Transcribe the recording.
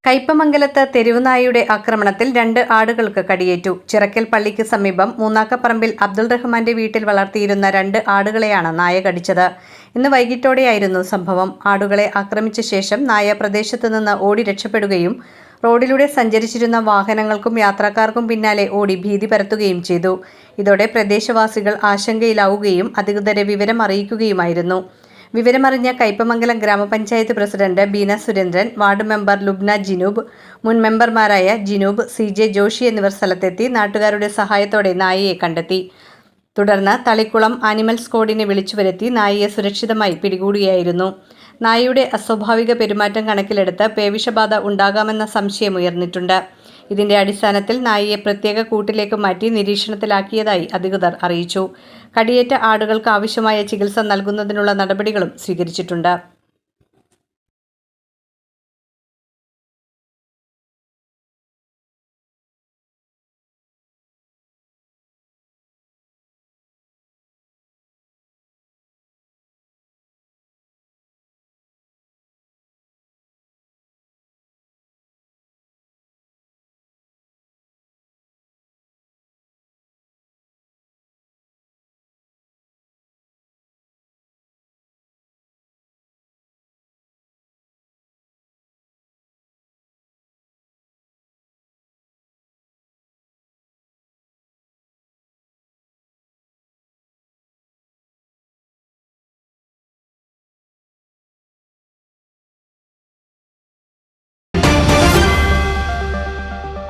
കയ്പമംഗലത്ത് തെരുവുനായയുടെ ആക്രമണത്തിൽ 2 ആടുകൾക്ക് കടിയേറ്റു. ചിറക്കൽ പള്ളിക്ക് സമീപം മൂന്നാക്കപ്പറമ്പിൽ അബ്ദുൾ റഹ്മാന്റെ വീട്ടിൽ വളർത്തിയിരുന്ന 2 ആടുകളെയാണ് നായ കടിച്ചത്. ഇന്ന് വൈകിട്ടോടെയായിരുന്നു സംഭവം. ആടുകളെ ആക്രമിച്ച ശേഷം നായ പ്രദേശത്തു നിന്ന് ഓടി രക്ഷപ്പെടുകയും റോഡിലൂടെ സഞ്ചരിച്ചിരുന്ന വാഹനങ്ങൾക്കും യാത്രക്കാർക്കും പിന്നാലെ ഓടി ഭീതി പരത്തുകയും ചെയ്തു. ഇതോടെ പ്രദേശവാസികൾ ആശങ്കയിലാവുകയും അധികൃതരെ വിവരം അറിയിക്കുകയുമായിരുന്നു. വിവരമറിഞ്ഞ കയ്പമംഗലം ഗ്രാമപഞ്ചായത്ത് president Beena Surendran, ward member Lubna Jinoob, മുൻ മെമ്പർമാരായ ജിനൂബ്, CJ ജോഷി എന്നിവർ സ്ഥലത്തെത്തി നാട്ടുകാരുടെ സഹായത്തോടെ നായയെ കണ്ടെത്തി. തുടർന്ന് തളിക്കുളം ആനിമൽ സ്ക്വാഡിനെ വിളിച്ചുവരുത്തി നായയെ സുരക്ഷിതമായി പിടികൂടുകയായിരുന്നു. നായയുടെ അസ്വാഭാവിക പെരുമാറ്റം കണക്കിലെടുത്ത് പേവിഷബാധ ഉണ്ടാകാമെന്ന സംശയമുയർന്നിട്ടുണ്ട്. ഇതിന്റെ അടിസ്ഥാനത്തിൽ നായയെ പ്രത്യേക കൂട്ടിലേക്ക് മാറ്റി നിരീക്ഷണത്തിലാക്കിയതായി അധികൃതർ അറിയിച്ചു. കടിയേറ്റ ആടുകൾക്ക് ആവശ്യമായ ചികിത്സ നൽകുന്നതിനുള്ള നടപടികളും സ്വീകരിച്ചിട്ടുണ്ട്.